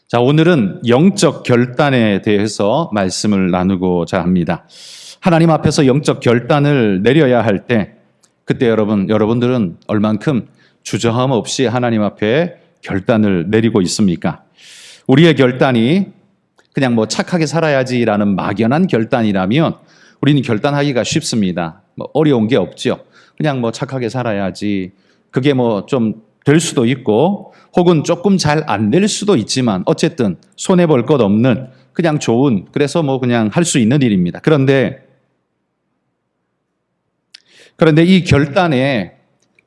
자, 오늘은 영적 결단에 대해서 말씀을 나누고자 합니다. 하나님 앞에서 영적 결단을 내려야 할 때, 그때 여러분들은 얼만큼 주저함 없이 하나님 앞에 결단을 내리고 있습니까? 우리의 결단이 그냥 착하게 살아야지라는 막연한 결단이라면 우리는 결단하기가 쉽습니다. 어려운 게 없죠. 그냥 착하게 살아야지. 그게 좀 될 수도 있고 혹은 조금 잘 안 될 수도 있지만 어쨌든 손해볼 것 없는 그냥 좋은, 그래서 그냥 할 수 있는 일입니다. 그런데 이 결단에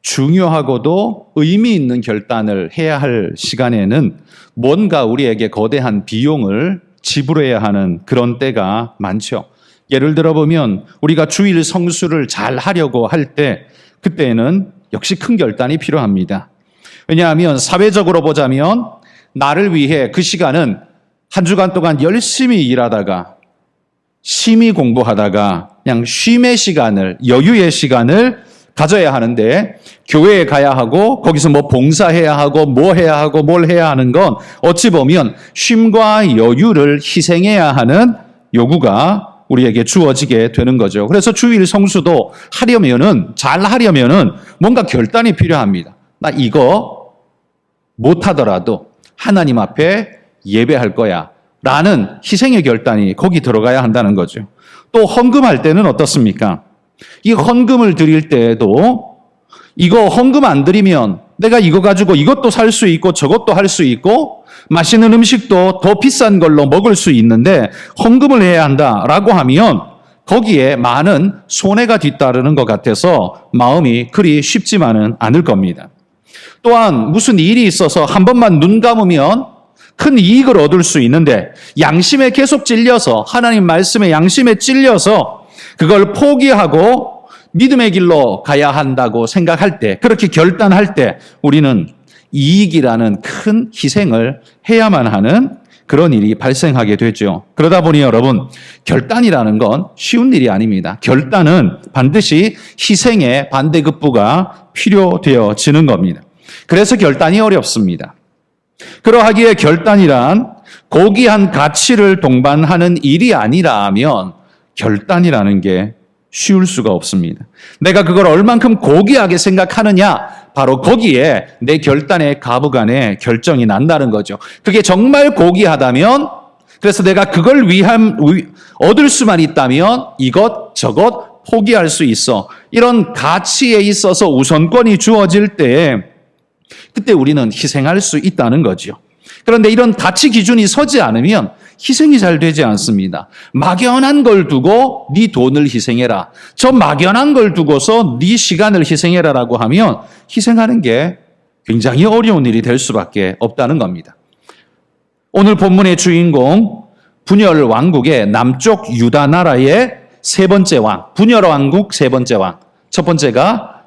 중요하고도 의미 있는 결단을 해야 할 시간에는 뭔가 우리에게 거대한 비용을 지불해야 하는 그런 때가 많죠. 예를 들어 보면 우리가 주일 성수를 잘 하려고 할 때 그때는 역시 큰 결단이 필요합니다. 왜냐하면 사회적으로 보자면 나를 위해 그 시간은 한 주간 동안 열심히 일하다가 심히 공부하다가 그냥 쉼의 시간을, 여유의 시간을 가져야 하는데 교회에 가야 하고 거기서 봉사해야 하고 해야 하고 뭘 해야 하는 건 어찌 보면 쉼과 여유를 희생해야 하는 요구가 우리에게 주어지게 되는 거죠. 그래서 주일 성수도 잘 하려면은 뭔가 결단이 필요합니다. 나 이거 못하더라도 하나님 앞에 예배할 거야 라는 희생의 결단이 거기 들어가야 한다는 거죠. 또 헌금할 때는 어떻습니까? 이 헌금을 드릴 때에도 이거 헌금 안 드리면 내가 이거 가지고 이것도 살 수 있고 저것도 할 수 있고 맛있는 음식도 더 비싼 걸로 먹을 수 있는데 헌금을 해야 한다라고 하면 거기에 많은 손해가 뒤따르는 것 같아서 마음이 그리 쉽지만은 않을 겁니다. 또한 무슨 일이 있어서 한 번만 눈 감으면 큰 이익을 얻을 수 있는데 양심에 계속 찔려서, 하나님 말씀에 양심에 찔려서 그걸 포기하고 믿음의 길로 가야 한다고 생각할 때, 그렇게 결단할 때 우리는 이익이라는 큰 희생을 해야만 하는 그런 일이 발생하게 되죠. 그러다 보니 여러분, 결단이라는 건 쉬운 일이 아닙니다. 결단은 반드시 희생의 반대급부가 필요되어지는 겁니다. 그래서 결단이 어렵습니다. 그러하기에 결단이란 고귀한 가치를 동반하는 일이 아니라면 결단이라는 게 쉬울 수가 없습니다. 내가 그걸 얼만큼 고귀하게 생각하느냐, 바로 거기에 내 결단의 가부간에 결정이 난다는 거죠. 그게 정말 고귀하다면, 그래서 내가 그걸 얻을 수만 있다면 이것저것 포기할 수 있어. 이런 가치에 있어서 우선권이 주어질 때 그때 우리는 희생할 수 있다는 거죠. 그런데 이런 가치 기준이 서지 않으면 희생이 잘 되지 않습니다. 막연한 걸 두고 네 돈을 희생해라, 저 막연한 걸 두고서 네 시간을 희생해라라고 하면 희생하는 게 굉장히 어려운 일이 될 수밖에 없다는 겁니다. 오늘 본문의 주인공, 분열 왕국의 남쪽 유다 나라의 세 번째 왕, 분열 왕국 세 번째 왕. 첫 번째가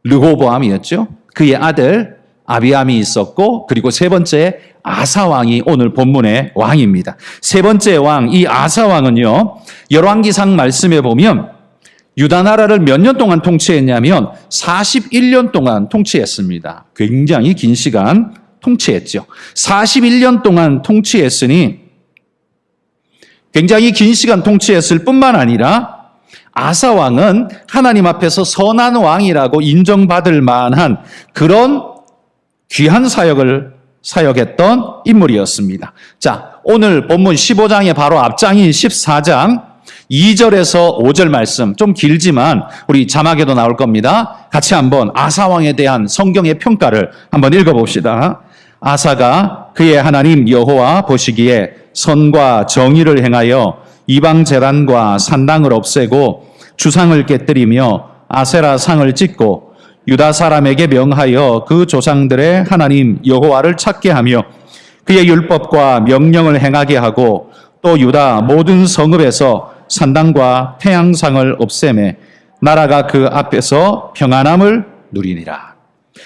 르호보암이었죠. 그의 아들 아비암이 있었고, 그리고 세 번째 아사 왕이 오늘 본문의 왕입니다. 세 번째 왕, 이 아사 왕은요, 열왕기상 말씀에 보면 유다 나라를 몇 년 동안 통치했냐면 41년 동안 통치했습니다. 굉장히 긴 시간 통치했죠. 41년 동안 통치했으니 굉장히 긴 시간 통치했을 뿐만 아니라 아사 왕은 하나님 앞에서 선한 왕이라고 인정받을 만한 그런 귀한 사역했던 인물이었습니다. 자, 오늘 본문 15장의 바로 앞장인 14장 2절에서 5절 말씀, 좀 길지만 우리 자막에도 나올 겁니다. 같이 한번 아사 왕에 대한 성경의 평가를 한번 읽어봅시다. 아사가 그의 하나님 여호와 보시기에 선과 정의를 행하여 이방 제단과 산당을 없애고 주상을 깨뜨리며 아세라 상을 찢고 유다 사람에게 명하여 그 조상들의 하나님 여호와를 찾게 하며 그의 율법과 명령을 행하게 하고, 또 유다 모든 성읍에서 산당과 태양상을 없애매 나라가 그 앞에서 평안함을 누리니라.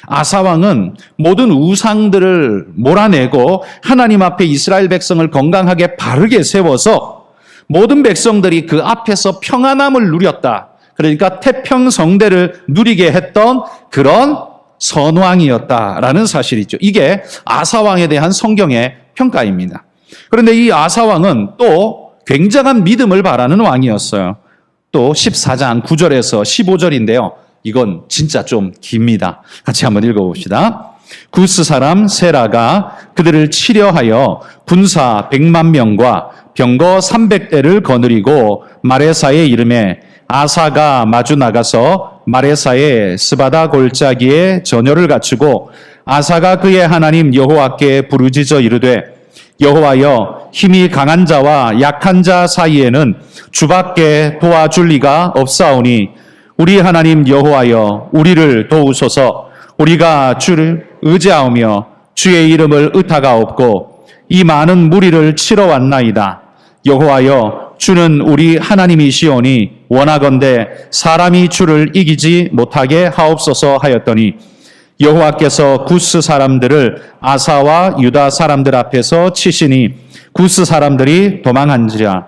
아사 왕은 모든 우상들을 몰아내고 하나님 앞에 이스라엘 백성을 건강하게 바르게 세워서 모든 백성들이 그 앞에서 평안함을 누렸다. 그러니까 태평성대를 누리게 했던 그런 선왕이었다라는 사실이죠. 이게 아사왕에 대한 성경의 평가입니다. 그런데 이 아사왕은 또 굉장한 믿음을 바라는 왕이었어요. 또 14장 9절에서 15절인데요. 이건 진짜 좀 깁니다. 같이 한번 읽어봅시다. 구스 사람 세라가 그들을 치려하여 군사 100만 명과 병거 300대를 거느리고 마레사에 이르매 아사가 마주 나가서 마레사의 스바다 골짜기에 전열을 갖추고 아사가 그의 하나님 여호와께 부르짖어 이르되 여호와여 힘이 강한 자와 약한 자 사이에는 주밖에 도와줄 리가 없사오니 우리 하나님 여호와여 우리를 도우소서. 우리가 주를 의지하오며 주의 이름을 의탁하옵고 이 많은 무리를 치러 왔나이다. 여호와여 주는 우리 하나님이시오니 원하건대 사람이 주를 이기지 못하게 하옵소서 하였더니 여호와께서 구스 사람들을 아사와 유다 사람들 앞에서 치시니 구스 사람들이 도망한지라.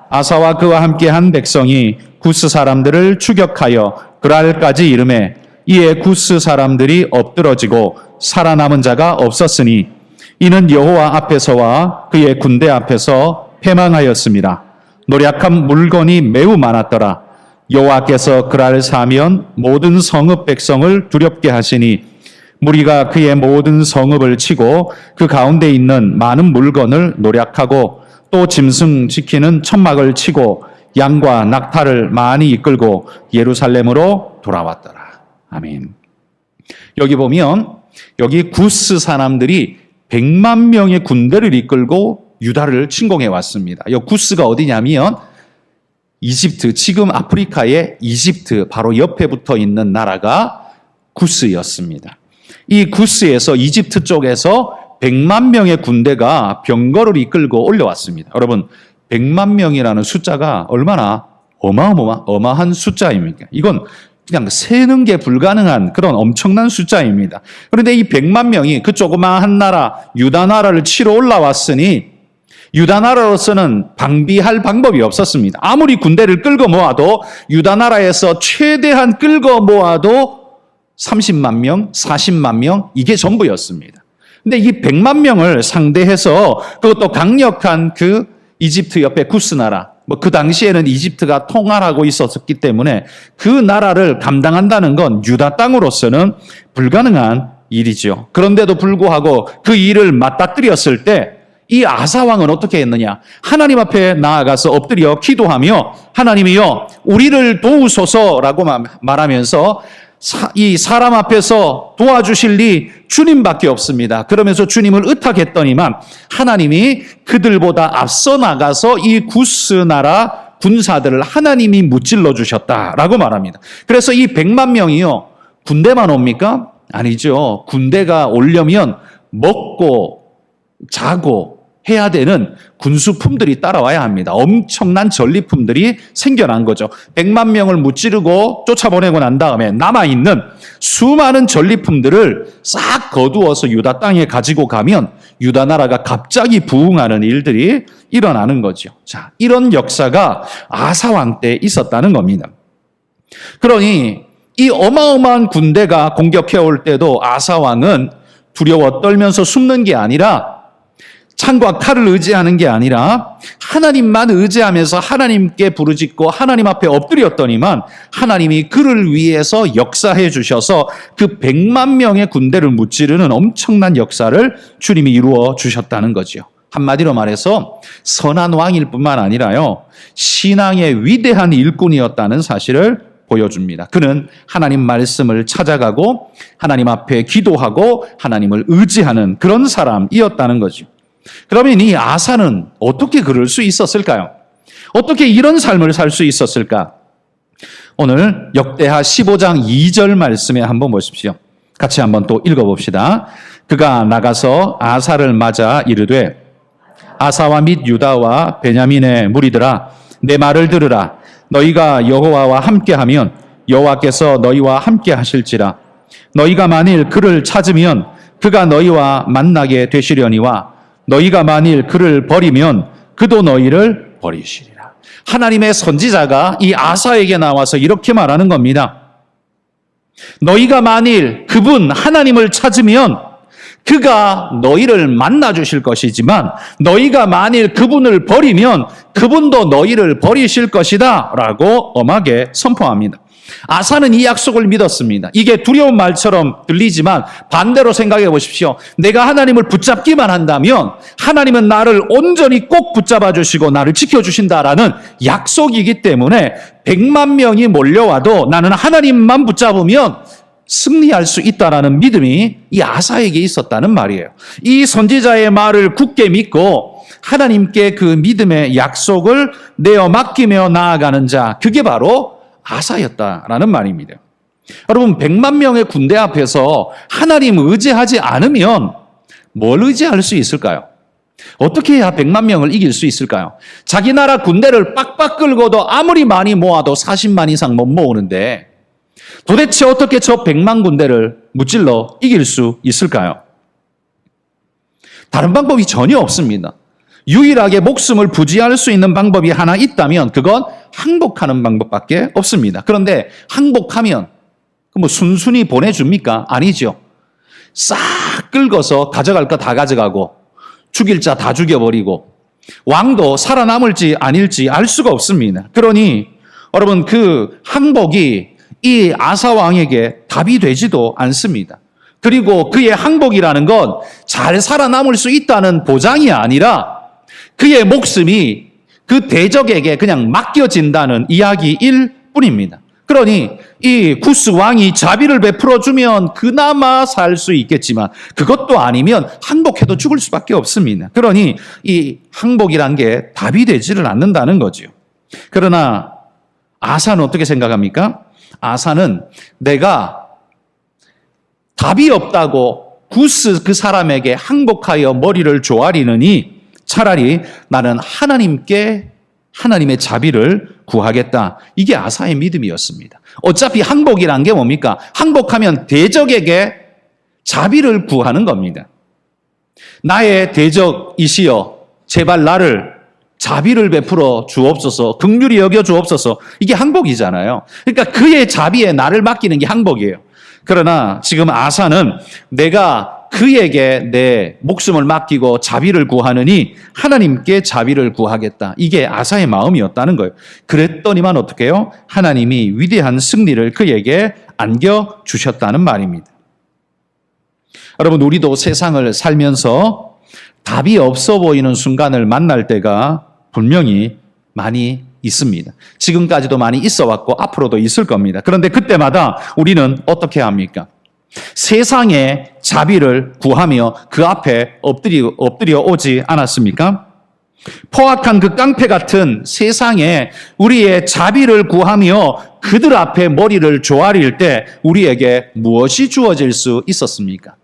아사와 그와 함께한 백성이 구스 사람들을 추격하여 그랄까지 이르매 이에 구스 사람들이 엎드러지고 살아남은 자가 없었으니 이는 여호와 앞에서와 그의 군대 앞에서 패망하였습니다. 노략한 물건이 매우 많았더라. 여호와께서 그랄 사면 모든 성읍 백성을 두렵게 하시니 무리가 그의 모든 성읍을 치고 그 가운데 있는 많은 물건을 노략하고 또 짐승 지키는 천막을 치고 양과 낙타를 많이 이끌고 예루살렘으로 돌아왔더라. 아멘. 여기 보면 여기 구스 사람들이 100만 명의 군대를 이끌고 유다를 침공해 왔습니다. 이 구스가 어디냐면 이집트, 지금 아프리카의 이집트 바로 옆에 붙어 있는 나라가 구스였습니다. 이 구스에서 이집트 쪽에서 100만 명의 군대가 병거를 이끌고 올려왔습니다. 여러분 100만 명이라는 숫자가 얼마나 어마어마한 숫자입니까? 이건 그냥 세는 게 불가능한 그런 엄청난 숫자입니다. 그런데 이 100만 명이 그 조그마한 나라 유다 나라를 치러 올라왔으니 유다 나라로서는 방비할 방법이 없었습니다. 아무리 군대를 끌고 모아도 유다 나라에서 최대한 끌고 모아도 30만 명, 40만 명 이게 전부였습니다. 근데 이 100만 명을 상대해서 그것도 강력한 그 이집트 옆에 구스 나라, 그 당시에는 이집트가 통할하고 있었기 때문에 그 나라를 감당한다는 건 유다 땅으로서는 불가능한 일이죠. 그런데도 불구하고 그 일을 맞닥뜨렸을 때 이 아사왕은 어떻게 했느냐? 하나님 앞에 나아가서 엎드려 기도하며 하나님이여 우리를 도우소서라고 말하면서 이 사람 앞에서 도와주실 리 주님밖에 없습니다. 그러면서 주님을 의탁했더니만 하나님이 그들보다 앞서 나가서 이 구스 나라 군사들을 하나님이 무찔러 주셨다라고 말합니다. 그래서 이 100만 명이요 군대만 옵니까? 아니죠. 군대가 오려면 먹고 자고 해야 되는 군수품들이 따라와야 합니다. 엄청난 전리품들이 생겨난 거죠. 100만 명을 무찌르고 쫓아보내고 난 다음에 남아있는 수많은 전리품들을 싹 거두어서 유다 땅에 가지고 가면 유다 나라가 갑자기 부흥하는 일들이 일어나는 거죠. 자, 이런 역사가 아사왕 때 있었다는 겁니다. 그러니 이 어마어마한 군대가 공격해 올 때도 아사왕은 두려워 떨면서 숨는 게 아니라 창과 칼을 의지하는 게 아니라 하나님만 의지하면서 하나님께 부르짖고 하나님 앞에 엎드렸더니만 하나님이 그를 위해서 역사해 주셔서 그 100만 명의 군대를 무찌르는 엄청난 역사를 주님이 이루어 주셨다는 거죠. 한마디로 말해서 선한 왕일 뿐만 아니라요 신앙의 위대한 일꾼이었다는 사실을 보여줍니다. 그는 하나님 말씀을 찾아가고 하나님 앞에 기도하고 하나님을 의지하는 그런 사람이었다는 거죠. 그러면 이 아사는 어떻게 그럴 수 있었을까요? 어떻게 이런 삶을 살 수 있었을까? 오늘 역대하 15장 2절 말씀에 한번 보십시오. 같이 한번 또 읽어봅시다. 그가 나가서 아사를 맞아 이르되 아사와 및 유다와 베냐민의 무리들아 내 말을 들으라. 너희가 여호와와 함께하면 여호와께서 너희와 함께 하실지라. 너희가 만일 그를 찾으면 그가 너희와 만나게 되시려니와 너희가 만일 그를 버리면 그도 너희를 버리시리라. 하나님의 선지자가 이 아사에게 나와서 이렇게 말하는 겁니다. 너희가 만일 그분 하나님을 찾으면 그가 너희를 만나 주실 것이지만 너희가 만일 그분을 버리면 그분도 너희를 버리실 것이다 라고 엄하게 선포합니다. 아사는 이 약속을 믿었습니다. 이게 두려운 말처럼 들리지만 반대로 생각해 보십시오. 내가 하나님을 붙잡기만 한다면 하나님은 나를 온전히 꼭 붙잡아 주시고 나를 지켜주신다라는 약속이기 때문에 100만 명이 몰려와도 나는 하나님만 붙잡으면 승리할 수 있다라는 믿음이 이 아사에게 있었다는 말이에요. 이 선지자의 말을 굳게 믿고 하나님께 그 믿음의 약속을 내어 맡기며 나아가는 자, 그게 바로 아사였다라는 말입니다. 여러분, 100만 명의 군대 앞에서 하나님 의지하지 않으면 뭘 의지할 수 있을까요? 어떻게 해야 100만 명을 이길 수 있을까요? 자기 나라 군대를 빡빡 끌고도 아무리 많이 모아도 40만 이상 못 모으는데 도대체 어떻게 저 100만 군대를 무찔러 이길 수 있을까요? 다른 방법이 전혀 없습니다. 유일하게 목숨을 부지할 수 있는 방법이 하나 있다면 그건 항복하는 방법밖에 없습니다. 그런데 항복하면 뭐 순순히 보내줍니까? 아니죠. 싹 긁어서 가져갈 거 다 가져가고 죽일 자 다 죽여버리고 왕도 살아남을지 아닐지 알 수가 없습니다. 그러니 여러분, 그 항복이 이 아사 왕에게 답이 되지도 않습니다. 그리고 그의 항복이라는 건 잘 살아남을 수 있다는 보장이 아니라 그의 목숨이 그 대적에게 그냥 맡겨진다는 이야기일 뿐입니다. 그러니 이 구스 왕이 자비를 베풀어 주면 그나마 살 수 있겠지만 그것도 아니면 항복해도 죽을 수밖에 없습니다. 그러니 이 항복이란 게 답이 되지를 않는다는 거죠. 그러나 아사는 어떻게 생각합니까? 아사는 내가 답이 없다고 구스 그 사람에게 항복하여 머리를 조아리느니 차라리 나는 하나님의 자비를 구하겠다. 이게 아사의 믿음이었습니다. 어차피 항복이란 게 뭡니까? 항복하면 대적에게 자비를 구하는 겁니다. 나의 대적이시여, 제발 나를 자비를 베풀어 주옵소서, 긍휼히 여겨 주옵소서. 이게 항복이잖아요. 그러니까 그의 자비에 나를 맡기는 게 항복이에요. 그러나 지금 아사는 내가 그에게 내 목숨을 맡기고 자비를 구하느니 하나님께 자비를 구하겠다. 이게 아사의 마음이었다는 거예요. 그랬더니만 어떻게 해요? 하나님이 위대한 승리를 그에게 안겨주셨다는 말입니다. 여러분, 우리도 세상을 살면서 답이 없어 보이는 순간을 만날 때가 분명히 많이 있습니다. 지금까지도 많이 있어 왔고 앞으로도 있을 겁니다. 그런데 그때마다 우리는 어떻게 합니까? 세상의 자비를 구하며 그 앞에 엎드려 오지 않았습니까? 포악한 그 깡패 같은 세상에 우리의 자비를 구하며 그들 앞에 머리를 조아릴 때 우리에게 무엇이 주어질 수 있었습니까?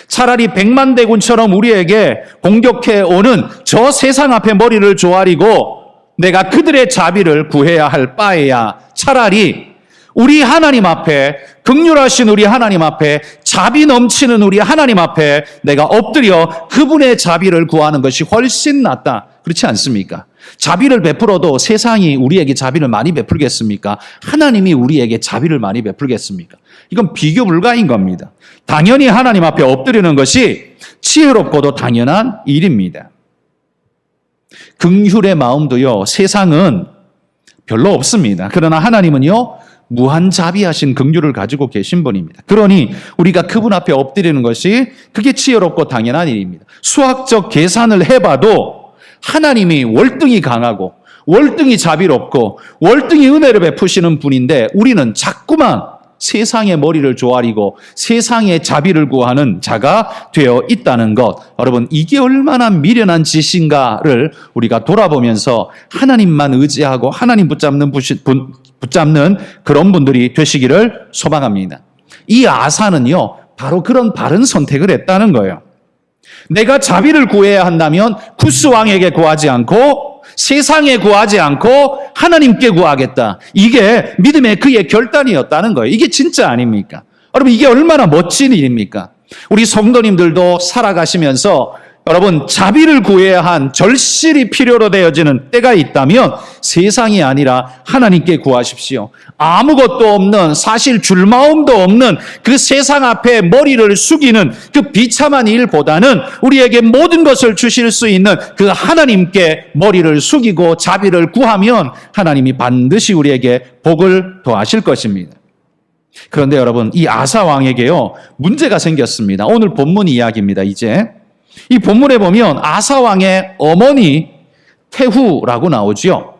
차라리 100만 대군처럼 우리에게 공격해 오는 저 세상 앞에 머리를 조아리고 내가 그들의 자비를 구해야 할 바에야 차라리 우리 하나님 앞에, 긍휼하신 우리 하나님 앞에, 자비 넘치는 우리 하나님 앞에 내가 엎드려 그분의 자비를 구하는 것이 훨씬 낫다. 그렇지 않습니까? 자비를 베풀어도 세상이 우리에게 자비를 많이 베풀겠습니까? 하나님이 우리에게 자비를 많이 베풀겠습니까? 이건 비교 불가인 겁니다. 당연히 하나님 앞에 엎드리는 것이 지혜롭고도 당연한 일입니다. 긍휼의 마음도요, 세상은 별로 없습니다. 그러나 하나님은요, 무한자비하신 긍휼을 가지고 계신 분입니다. 그러니 우리가 그분 앞에 엎드리는 것이 그게 지혜롭고 당연한 일입니다. 수학적 계산을 해봐도 하나님이 월등히 강하고 월등히 자비롭고 월등히 은혜를 베푸시는 분인데 우리는 자꾸만 세상의 머리를 조아리고 세상의 자비를 구하는 자가 되어 있다는 것. 여러분, 이게 얼마나 미련한 짓인가를 우리가 돌아보면서 하나님만 의지하고 하나님 붙잡는 그런 분들이 되시기를 소망합니다. 이 아사는요, 바로 그런 바른 선택을 했다는 거예요. 내가 자비를 구해야 한다면 구스 왕에게 구하지 않고 세상에 구하지 않고 하나님께 구하겠다. 이게 믿음의 그의 결단이었다는 거예요. 이게 진짜 아닙니까? 여러분, 이게 얼마나 멋진 일입니까? 우리 성도님들도 살아가시면서 여러분, 자비를 구해야 한 절실히 필요로 되어지는 때가 있다면 세상이 아니라 하나님께 구하십시오. 아무것도 없는, 사실 줄 마음도 없는 그 세상 앞에 머리를 숙이는 그 비참한 일보다는 우리에게 모든 것을 주실 수 있는 그 하나님께 머리를 숙이고 자비를 구하면 하나님이 반드시 우리에게 복을 더하실 것입니다. 그런데 여러분, 이 아사 왕에게요, 문제가 생겼습니다. 오늘 본문 이야기입니다. 이제 이 본문에 보면 아사 왕의 어머니 태후라고 나오죠.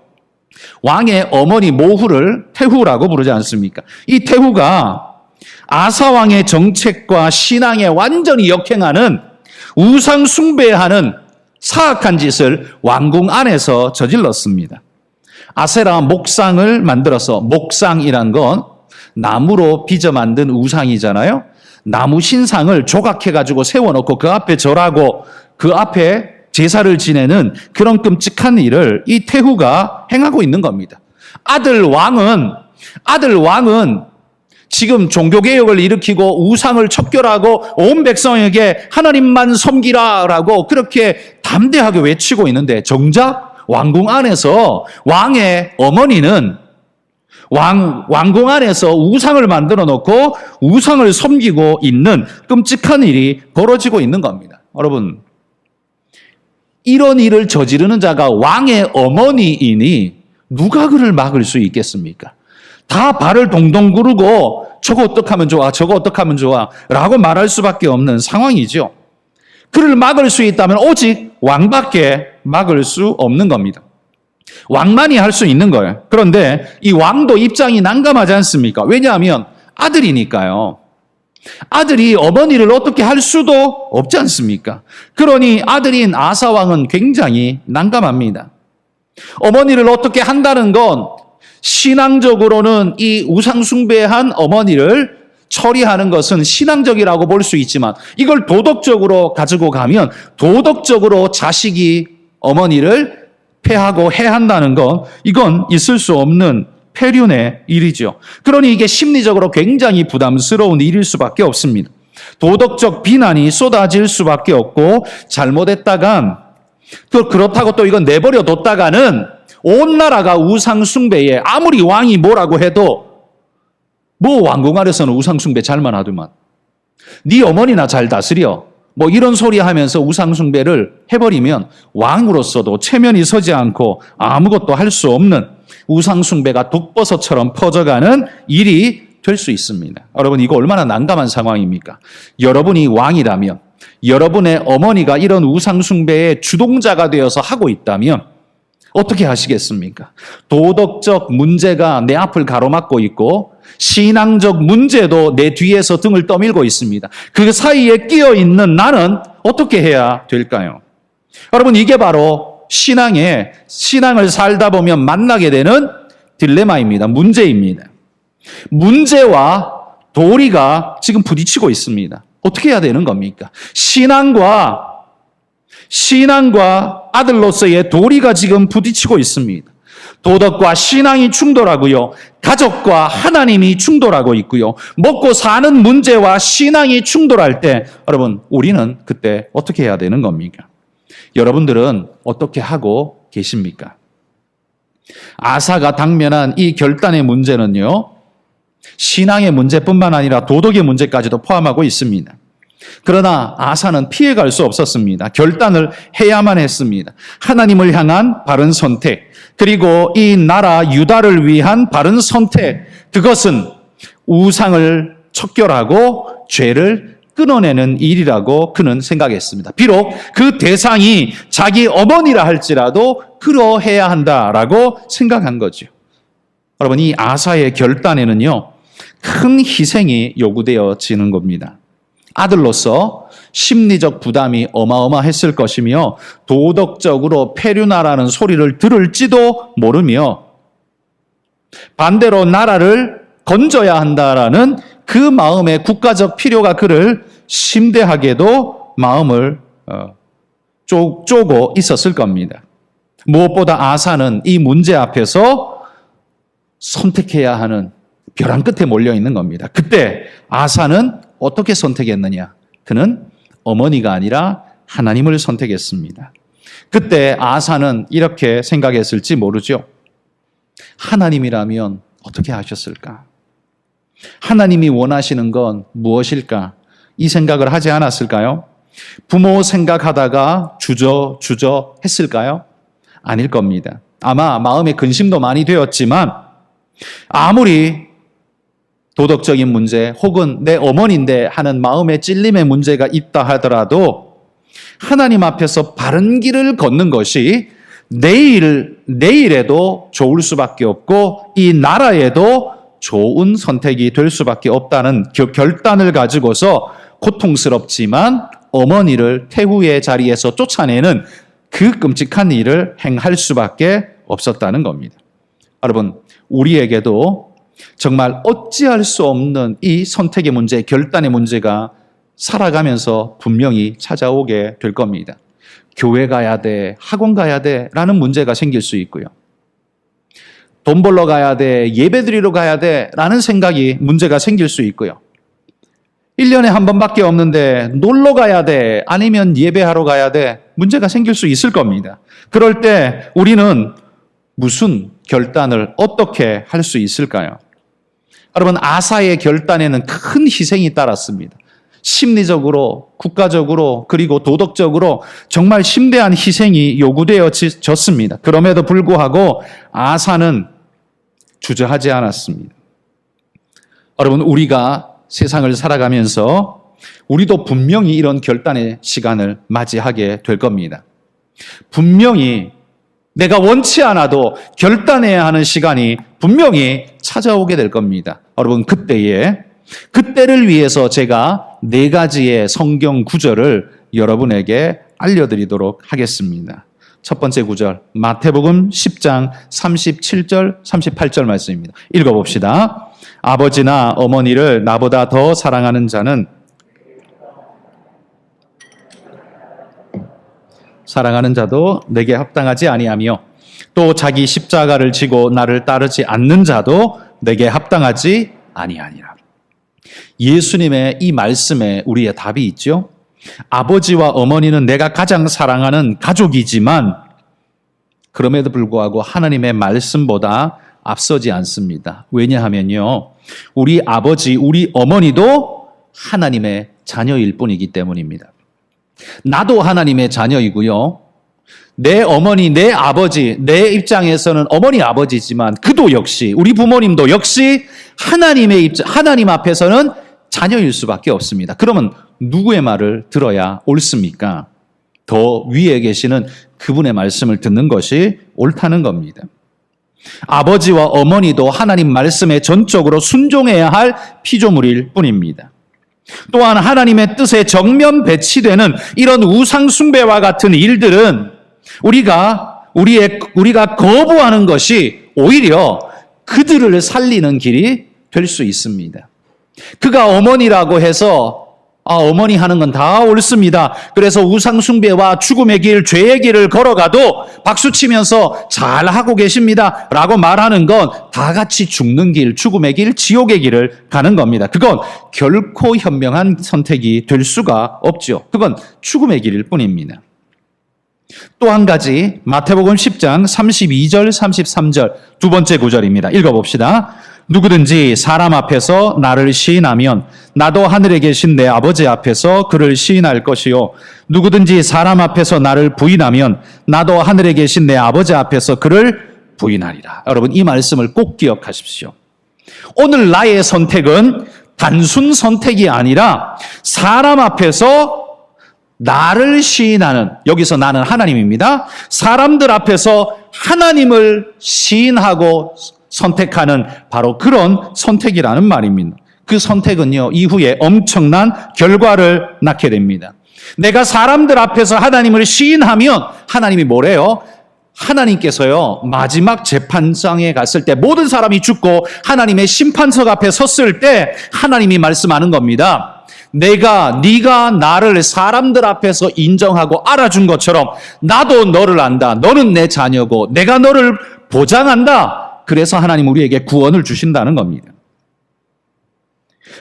왕의 어머니 모후를 태후라고 부르지 않습니까? 이 태후가 아사 왕의 정책과 신앙에 완전히 역행하는, 우상 숭배하는 사악한 짓을 왕궁 안에서 저질렀습니다. 아세라 목상을 만들어서, 목상이란 건 나무로 빚어 만든 우상이잖아요. 나무 신상을 조각해가지고 세워놓고 그 앞에 절하고 그 앞에 제사를 지내는 그런 끔찍한 일을 이 태후가 행하고 있는 겁니다. 아들 왕은 지금 종교개혁을 일으키고 우상을 척결하고 온 백성에게 하나님만 섬기라라고 그렇게 담대하게 외치고 있는데, 정작 왕궁 안에서 왕의 어머니는 왕궁 안에서 우상을 만들어 놓고 우상을 섬기고 있는 끔찍한 일이 벌어지고 있는 겁니다. 여러분, 이런 일을 저지르는 자가 왕의 어머니이니 누가 그를 막을 수 있겠습니까? 다 발을 동동 구르고 저거 어떡하면 좋아, 저거 어떡하면 좋아 라고 말할 수밖에 없는 상황이죠. 그를 막을 수 있다면 오직 왕밖에 막을 수 없는 겁니다. 왕만이 할 수 있는 거예요. 그런데 이 왕도 입장이 난감하지 않습니까? 왜냐하면 아들이니까요. 아들이 어머니를 어떻게 할 수도 없지 않습니까? 그러니 아들인 아사 왕은 굉장히 난감합니다. 어머니를 어떻게 한다는 건 신앙적으로는 이 우상 숭배한 어머니를 처리하는 것은 신앙적이라고 볼 수 있지만, 이걸 도덕적으로 가지고 가면 도덕적으로 자식이 어머니를 폐하고 해한다는 건 이건 있을 수 없는 폐륜의 일이죠. 그러니 이게 심리적으로 굉장히 부담스러운 일일 수밖에 없습니다. 도덕적 비난이 쏟아질 수밖에 없고, 잘못했다간 또 그렇다고 또 이건 내버려 뒀다가는 온 나라가 우상 숭배에, 아무리 왕이 뭐라고 해도 뭐 왕궁 아래서는 우상 숭배 잘만 하더만, 네 어머니나 잘 다스려, 뭐 이런 소리 하면서 우상 숭배를 해버리면 왕으로서도 체면이 서지 않고 아무것도 할 수 없는 우상 숭배가 독버섯처럼 퍼져가는 일이 될 수 있습니다. 여러분, 이거 얼마나 난감한 상황입니까? 여러분이 왕이라면, 여러분의 어머니가 이런 우상 숭배의 주동자가 되어서 하고 있다면 어떻게 하시겠습니까? 도덕적 문제가 내 앞을 가로막고 있고 신앙적 문제도 내 뒤에서 등을 떠밀고 있습니다. 그 사이에 끼어 있는 나는 어떻게 해야 될까요? 여러분, 이게 바로 신앙을 살다 보면 만나게 되는 딜레마입니다. 문제입니다. 문제와 도리가 지금 부딪히고 있습니다. 어떻게 해야 되는 겁니까? 신앙과 아들로서의 도리가 지금 부딪히고 있습니다. 도덕과 신앙이 충돌하고요. 가족과 하나님이 충돌하고 있고요. 먹고 사는 문제와 신앙이 충돌할 때, 여러분, 우리는 그때 어떻게 해야 되는 겁니까? 여러분들은 어떻게 하고 계십니까? 아사가 당면한 이 결단의 문제는요, 신앙의 문제뿐만 아니라 도덕의 문제까지도 포함하고 있습니다. 그러나 아사는 피해갈 수 없었습니다. 결단을 해야만 했습니다. 하나님을 향한 바른 선택, 그리고 이 나라 유다를 위한 바른 선택, 그것은 우상을 척결하고 죄를 끊어내는 일이라고 그는 생각했습니다. 비록 그 대상이 자기 어머니라 할지라도 그러해야 한다라고 생각한 거죠. 여러분, 이 아사의 결단에는요, 큰 희생이 요구되어지는 겁니다. 아들로서 심리적 부담이 어마어마했을 것이며 도덕적으로 폐륜하라는 소리를 들을지도 모르며 반대로 나라를 건져야 한다라는 그 마음의 국가적 필요가 그를 심대하게도 마음을 쪼고 있었을 겁니다. 무엇보다 아사는 이 문제 앞에서 선택해야 하는 벼랑 끝에 몰려 있는 겁니다. 그때 아사는 어떻게 선택했느냐? 그는 어머니가 아니라 하나님을 선택했습니다. 그때 아사는 이렇게 생각했을지 모르죠. 하나님이라면 어떻게 하셨을까? 하나님이 원하시는 건 무엇일까? 이 생각을 하지 않았을까요? 부모 생각하다가 주저 했을까요? 아닐 겁니다. 아마 마음에 근심도 많이 되었지만 아무리 도덕적인 문제 혹은 내 어머니인데 하는 마음의 찔림의 문제가 있다 하더라도 하나님 앞에서 바른 길을 걷는 것이 내일에도 좋을 수밖에 없고 이 나라에도 좋은 선택이 될 수밖에 없다는 결단을 가지고서 고통스럽지만 어머니를 태후의 자리에서 쫓아내는 그 끔찍한 일을 행할 수밖에 없었다는 겁니다. 여러분, 우리에게도 정말 어찌할 수 없는 이 선택의 문제, 결단의 문제가 살아가면서 분명히 찾아오게 될 겁니다. 교회 가야 돼, 학원 가야 돼 라는 문제가 생길 수 있고요. 돈 벌러 가야 돼, 예배 드리러 가야 돼 라는 생각이 문제가 생길 수 있고요. 1년에 한 번밖에 없는데 놀러 가야 돼, 아니면 예배하러 가야 돼, 문제가 생길 수 있을 겁니다. 그럴 때 우리는 무슨 결단을 어떻게 할 수 있을까요? 여러분, 아사의 결단에는 큰 희생이 따랐습니다. 심리적으로, 국가적으로, 그리고 도덕적으로 정말 심대한 희생이 요구되어졌습니다. 그럼에도 불구하고 아사는 주저하지 않았습니다. 여러분, 우리가 세상을 살아가면서 우리도 분명히 이런 결단의 시간을 맞이하게 될 겁니다. 분명히 내가 원치 않아도 결단해야 하는 시간이 분명히 찾아오게 될 겁니다. 여러분, 그때를 위해서 제가 4가지의 성경 구절을 여러분에게 알려드리도록 하겠습니다. 첫 번째 구절, 마태복음 10장 37절, 38절 말씀입니다. 읽어봅시다. 아버지나 어머니를 나보다 더 사랑하는 자는 사랑하는 자도 내게 합당하지 아니하며 또 자기 십자가를 지고 나를 따르지 않는 자도 내게 합당하지 아니하니라. 예수님의 이 말씀에 우리의 답이 있죠. 아버지와 어머니는 내가 가장 사랑하는 가족이지만 그럼에도 불구하고 하나님의 말씀보다 앞서지 않습니다. 왜냐하면요, 우리 아버지, 우리 어머니도 하나님의 자녀일 뿐이기 때문입니다. 나도 하나님의 자녀이고요. 내 어머니, 내 아버지, 내 입장에서는 어머니, 아버지지만 그도 역시, 우리 부모님도 역시 하나님 앞에서는 자녀일 수밖에 없습니다. 그러면 누구의 말을 들어야 옳습니까? 더 위에 계시는 그분의 말씀을 듣는 것이 옳다는 겁니다. 아버지와 어머니도 하나님 말씀에 전적으로 순종해야 할 피조물일 뿐입니다. 또한 하나님의 뜻에 정면 배치되는 이런 우상 숭배와 같은 일들은 우리가 거부하는 것이 오히려 그들을 살리는 길이 될 수 있습니다. 그가 어머니라고 해서 어머니 하는 건 다 옳습니다. 그래서 우상 숭배와 죽음의 길, 죄의 길을 걸어가도 박수치면서 잘하고 계십니다 라고 말하는 건 다 같이 죽는 길, 죽음의 길, 지옥의 길을 가는 겁니다. 그건 결코 현명한 선택이 될 수가 없죠. 그건 죽음의 길일 뿐입니다. 또 한 가지, 마태복음 10장 32절, 33절 두 번째 구절입니다. 읽어봅시다. 누구든지 사람 앞에서 나를 시인하면 나도 하늘에 계신 내 아버지 앞에서 그를 시인할 것이요. 누구든지 사람 앞에서 나를 부인하면 나도 하늘에 계신 내 아버지 앞에서 그를 부인하리라. 여러분, 이 말씀을 꼭 기억하십시오. 오늘 나의 선택은 단순 선택이 아니라 사람 앞에서 나를 시인하는, 여기서 나는 하나님입니다. 사람들 앞에서 하나님을 시인하고 선택하는 바로 그런 선택이라는 말입니다. 그 선택은요, 이후에 엄청난 결과를 낳게 됩니다. 내가 사람들 앞에서 하나님을 시인하면 하나님이 뭐래요? 하나님께서요, 마지막 재판장에 갔을 때 모든 사람이 죽고 하나님의 심판석 앞에 섰을 때 하나님이 말씀하는 겁니다. 네가 나를 사람들 앞에서 인정하고 알아준 것처럼 나도 너를 안다. 너는 내 자녀고 내가 너를 보장한다. 그래서 하나님 우리에게 구원을 주신다는 겁니다.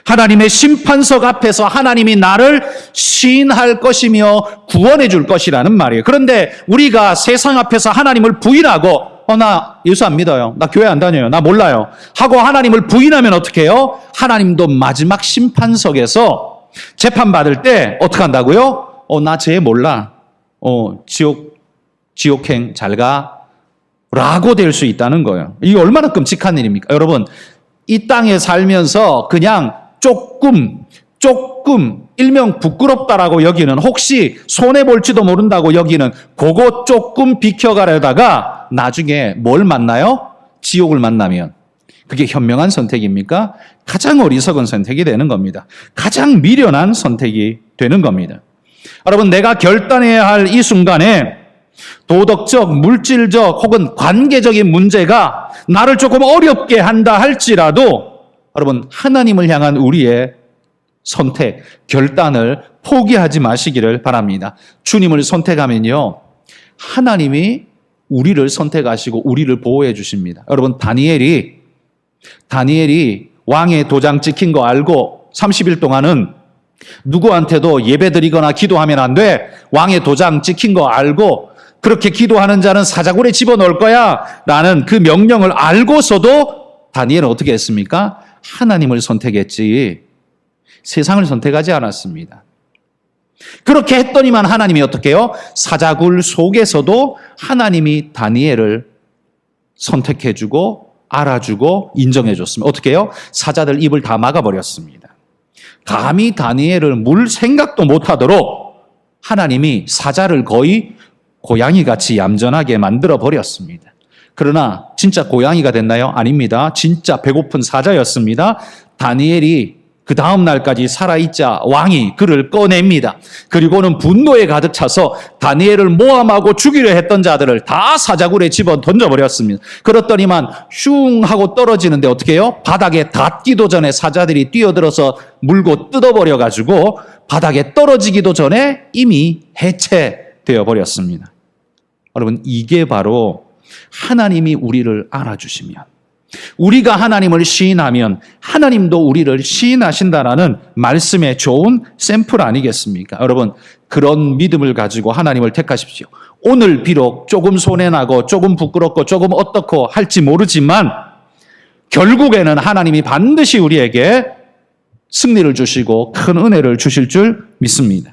하나님의 심판석 앞에서 하나님이 나를 시인할 것이며 구원해 줄 것이라는 말이에요. 그런데 우리가 세상 앞에서 하나님을 부인하고 나 예수 안 믿어요. 나 교회 안 다녀요. 나 몰라요. 하고 하나님을 부인하면 어떻게 해요? 하나님도 마지막 심판석에서 재판받을 때 어떻게 한다고요? 나 쟤 몰라. 지옥행 잘 가. 라고 될 수 있다는 거예요. 이게 얼마나 끔찍한 일입니까? 여러분, 이 땅에 살면서 그냥 조금 일명 부끄럽다라고 여기는, 혹시 손해볼지도 모른다고 여기는 그거 조금 비켜가려다가 나중에 뭘 만나요? 지옥을 만나면 그게 현명한 선택입니까? 가장 어리석은 선택이 되는 겁니다. 가장 미련한 선택이 되는 겁니다. 여러분, 내가 결단해야 할 이 순간에 도덕적, 물질적 혹은 관계적인 문제가 나를 조금 어렵게 한다 할지라도 여러분, 하나님을 향한 우리의 선택, 결단을 포기하지 마시기를 바랍니다. 주님을 선택하면요, 하나님이 우리를 선택하시고 우리를 보호해 주십니다. 여러분, 다니엘이 왕의 도장 찍힌 거 알고 30일 동안은 누구한테도 예배드리거나 기도하면 안 돼. 왕의 도장 찍힌 거 알고 그렇게 기도하는 자는 사자굴에 집어넣을 거야 라는 그 명령을 알고서도 다니엘은 어떻게 했습니까? 하나님을 선택했지 세상을 선택하지 않았습니다. 그렇게 했더니만 하나님이 어떻게 해요? 사자굴 속에서도 하나님이 다니엘을 선택해주고 알아주고 인정해줬습니다. 어떻게 해요? 사자들 입을 다 막아버렸습니다. 감히 다니엘을 물 생각도 못하도록 하나님이 사자를 거의 고양이같이 얌전하게 만들어버렸습니다. 그러나 진짜 고양이가 됐나요? 아닙니다. 진짜 배고픈 사자였습니다. 다니엘이 그 다음 날까지 살아있자 왕이 그를 꺼냅니다. 그리고는 분노에 가득 차서 다니엘을 모함하고 죽이려 했던 자들을 다 사자굴에 집어 던져버렸습니다. 그렇더니만 슝 하고 떨어지는데 어떻게 해요? 바닥에 닿기도 전에 사자들이 뛰어들어서 물고 뜯어버려가지고 바닥에 떨어지기도 전에 이미 해체되어 버렸습니다. 여러분, 이게 바로 하나님이 우리를 알아주시면, 우리가 하나님을 시인하면 하나님도 우리를 시인하신다라는 말씀의 좋은 샘플 아니겠습니까? 여러분, 그런 믿음을 가지고 하나님을 택하십시오. 오늘 비록 조금 손해나고 조금 부끄럽고 조금 어떻고 할지 모르지만 결국에는 하나님이 반드시 우리에게 승리를 주시고 큰 은혜를 주실 줄 믿습니다.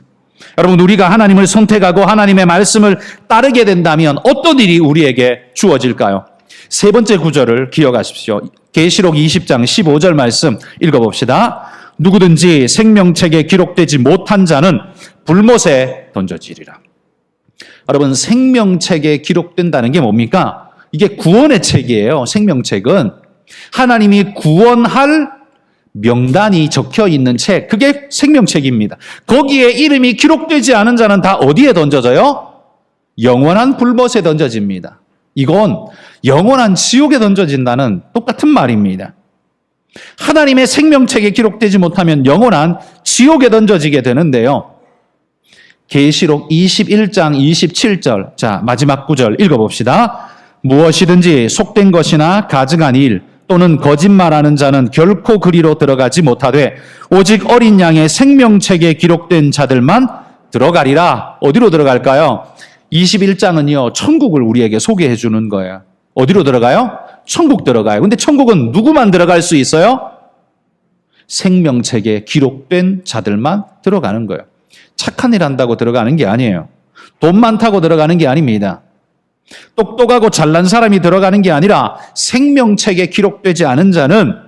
여러분, 우리가 하나님을 선택하고 하나님의 말씀을 따르게 된다면 어떤 일이 우리에게 주어질까요? 세 번째 구절을 기억하십시오. 계시록 20장 15절 말씀 읽어봅시다. 누구든지 생명책에 기록되지 못한 자는 불못에 던져지리라. 여러분, 생명책에 기록된다는 게 뭡니까? 이게 구원의 책이에요. 생명책은 하나님이 구원할 명단이 적혀 있는 책, 그게 생명책입니다. 거기에 이름이 기록되지 않은 자는 다 어디에 던져져요? 영원한 불못에 던져집니다. 이건 영원한 지옥에 던져진다는 똑같은 말입니다. 하나님의 생명책에 기록되지 못하면 영원한 지옥에 던져지게 되는데요. 계시록 21장 27절, 자, 마지막 구절 읽어봅시다. 무엇이든지 속된 것이나 가증한 일 또는 거짓말하는 자는 결코 그리로 들어가지 못하되 오직 어린 양의 생명책에 기록된 자들만 들어가리라. 어디로 들어갈까요? 21장은요, 천국을 우리에게 소개해 주는 거예요. 어디로 들어가요? 천국 들어가요. 근데 천국은 누구만 들어갈 수 있어요? 생명책에 기록된 자들만 들어가는 거예요. 착한 일 한다고 들어가는 게 아니에요. 돈 많다고 들어가는 게 아닙니다. 똑똑하고 잘난 사람이 들어가는 게 아니라 생명책에 기록되지 않은 자는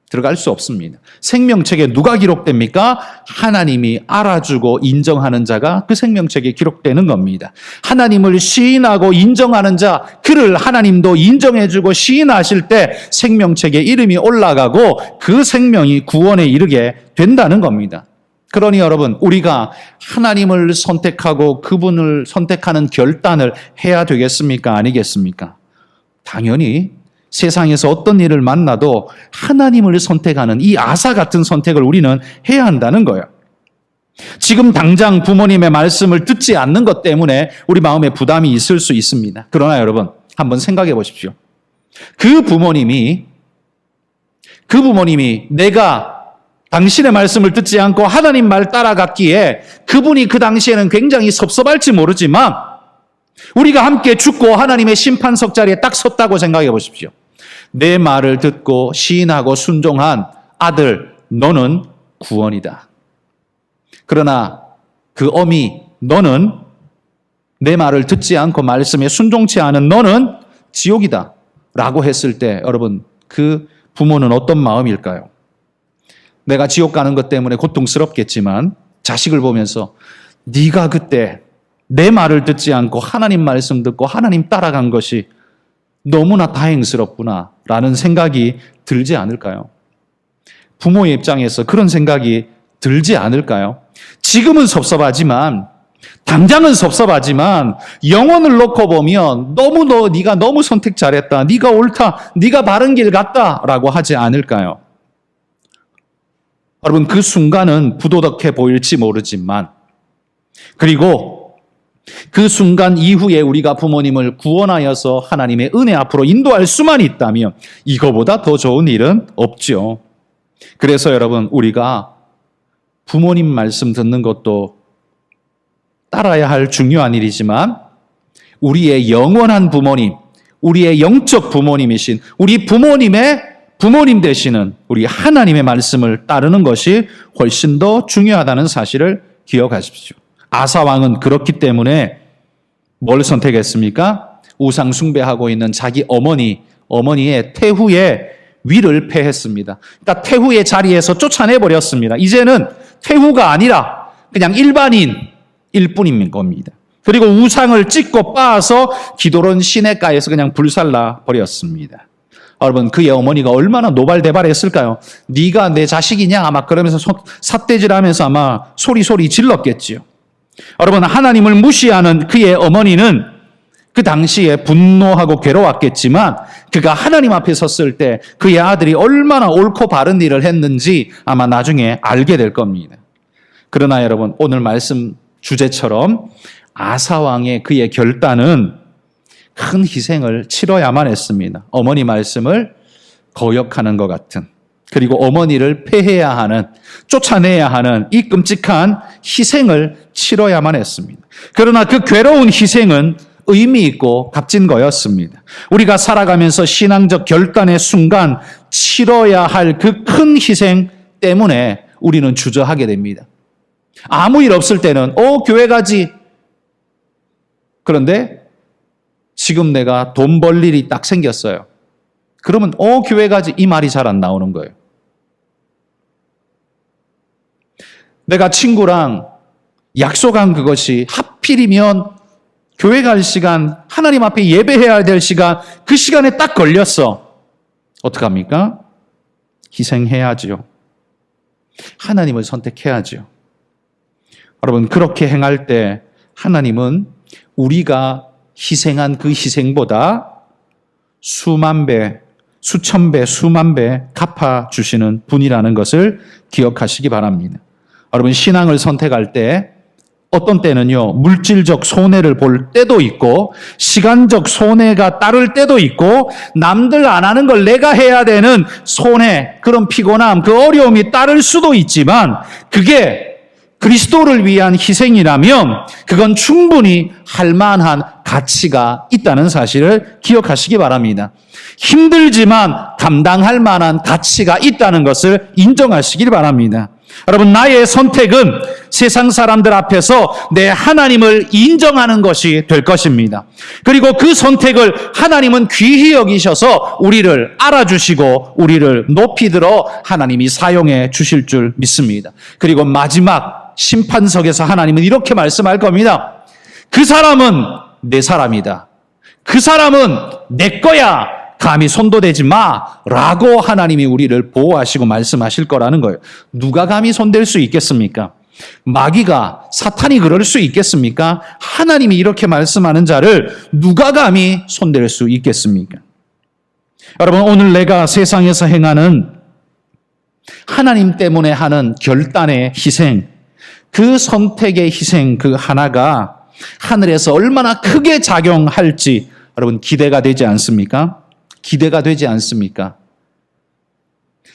들어갈 수 없습니다. 생명책에 누가 기록됩니까? 하나님이 알아주고 인정하는 자가 그 생명책에 기록되는 겁니다. 하나님을 시인하고 인정하는 자, 그를 하나님도 인정해주고 시인하실 때 생명책에 이름이 올라가고 그 생명이 구원에 이르게 된다는 겁니다. 그러니 여러분, 우리가 하나님을 선택하고 그분을 선택하는 결단을 해야 되겠습니까? 아니겠습니까? 당연히 세상에서 어떤 일을 만나도 하나님을 선택하는 이 아사 같은 선택을 우리는 해야 한다는 거예요. 지금 당장 부모님의 말씀을 듣지 않는 것 때문에 우리 마음에 부담이 있을 수 있습니다. 그러나 여러분, 한번 생각해 보십시오. 그 부모님이 내가 당신의 말씀을 듣지 않고 하나님 말 따라갔기에 그분이 그 당시에는 굉장히 섭섭할지 모르지만 우리가 함께 죽고 하나님의 심판석 자리에 딱 섰다고 생각해 보십시오. 내 말을 듣고 시인하고 순종한 아들, 너는 구원이다. 그러나 그 어미, 너는 내 말을 듣지 않고 말씀에 순종치 않은 너는 지옥이다 라고 했을 때 여러분, 그 부모는 어떤 마음일까요? 내가 지옥 가는 것 때문에 고통스럽겠지만 자식을 보면서 네가 그때 내 말을 듣지 않고 하나님 말씀 듣고 하나님 따라간 것이 너무나 다행스럽구나 라는 생각이 들지 않을까요? 부모의 입장에서 그런 생각이 들지 않을까요? 지금은 섭섭하지만, 당장은 섭섭하지만 영혼을 놓고 보면 네가 너무 선택 잘했다, 네가 옳다, 네가 바른 길 갔다 라고 하지 않을까요? 여러분, 그 순간은 부도덕해 보일지 모르지만, 그리고 그 순간 이후에 우리가 부모님을 구원하여서 하나님의 은혜 앞으로 인도할 수만 있다면 이거보다 더 좋은 일은 없죠. 그래서 여러분, 우리가 부모님 말씀 듣는 것도 따라야 할 중요한 일이지만 우리의 영원한 부모님, 우리의 영적 부모님이신 우리 부모님의 부모님 되시는 우리 하나님의 말씀을 따르는 것이 훨씬 더 중요하다는 사실을 기억하십시오. 아사 왕은 그렇기 때문에 뭘 선택했습니까? 우상 숭배하고 있는 자기 어머니의 태후의 위를 패했습니다. 그러니까 태후의 자리에서 쫓아내버렸습니다. 이제는 태후가 아니라 그냥 일반인일 뿐인 겁니다. 그리고 우상을 찍고 빻아서 기도론 시냇가에서 그냥 불살라 버렸습니다. 여러분, 그의 어머니가 얼마나 노발대발했을까요? 네가 내 자식이냐? 아마 그러면서 삿대질하면서 아마 소리 질렀겠지요. 여러분, 하나님을 무시하는 그의 어머니는 그 당시에 분노하고 괴로웠겠지만 그가 하나님 앞에 섰을 때 그의 아들이 얼마나 옳고 바른 일을 했는지 아마 나중에 알게 될 겁니다. 그러나 여러분, 오늘 말씀 주제처럼 아사 왕의 그의 결단은 큰 희생을 치러야만 했습니다. 어머니 말씀을 거역하는 것 같은, 그리고 어머니를 폐해야 하는, 쫓아내야 하는 이 끔찍한 희생을 치러야만 했습니다. 그러나 그 괴로운 희생은 의미 있고 값진 거였습니다. 우리가 살아가면서 신앙적 결단의 순간 치러야 할 그 큰 희생 때문에 우리는 주저하게 됩니다. 아무 일 없을 때는 교회 가지. 그런데 지금 내가 돈 벌 일이 딱 생겼어요. 그러면 교회 가지, 이 말이 잘 안 나오는 거예요. 내가 친구랑 약속한 그것이 하필이면 교회 갈 시간, 하나님 앞에 예배해야 될 시간, 그 시간에 딱 걸렸어. 어떡합니까? 희생해야지요. 하나님을 선택해야지요. 여러분, 그렇게 행할 때 하나님은 우리가 희생한 그 희생보다 수만 배, 수천 배, 수만 배 갚아주시는 분이라는 것을 기억하시기 바랍니다. 여러분, 신앙을 선택할 때 어떤 때는요, 물질적 손해를 볼 때도 있고 시간적 손해가 따를 때도 있고 남들 안 하는 걸 내가 해야 되는 손해, 그런 피곤함, 그 어려움이 따를 수도 있지만 그게 그리스도를 위한 희생이라면 그건 충분히 할 만한 가치가 있다는 사실을 기억하시기 바랍니다. 힘들지만 감당할 만한 가치가 있다는 것을 인정하시길 바랍니다. 여러분, 나의 선택은 세상 사람들 앞에서 내 하나님을 인정하는 것이 될 것입니다. 그리고 그 선택을 하나님은 귀히 여기셔서 우리를 알아주시고 우리를 높이 들어 하나님이 사용해 주실 줄 믿습니다. 그리고 마지막 심판석에서 하나님은 이렇게 말씀할 겁니다. 그 사람은 내 사람이다. 그 사람은 내 거야. 감히 손도 대지 마 라고 하나님이 우리를 보호하시고 말씀하실 거라는 거예요. 누가 감히 손댈 수 있겠습니까? 마귀가, 사탄이 그럴 수 있겠습니까? 하나님이 이렇게 말씀하는 자를 누가 감히 손댈 수 있겠습니까? 여러분, 오늘 내가 세상에서 행하는 하나님 때문에 하는 결단의 희생, 그 선택의 희생 그 하나가 하늘에서 얼마나 크게 작용할지 여러분 기대가 되지 않습니까? 기대가 되지 않습니까?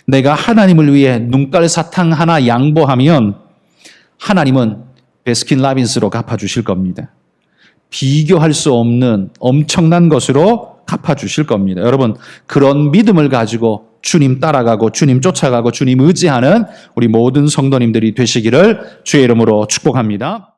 내가 하나님을 위해 눈깔 사탕 하나 양보하면 하나님은 베스킨라빈스로 갚아주실 겁니다. 비교할 수 없는 엄청난 것으로 갚아주실 겁니다. 여러분, 그런 믿음을 가지고 주님 따라가고 주님 쫓아가고 주님 의지하는 우리 모든 성도님들이 되시기를 주의 이름으로 축복합니다.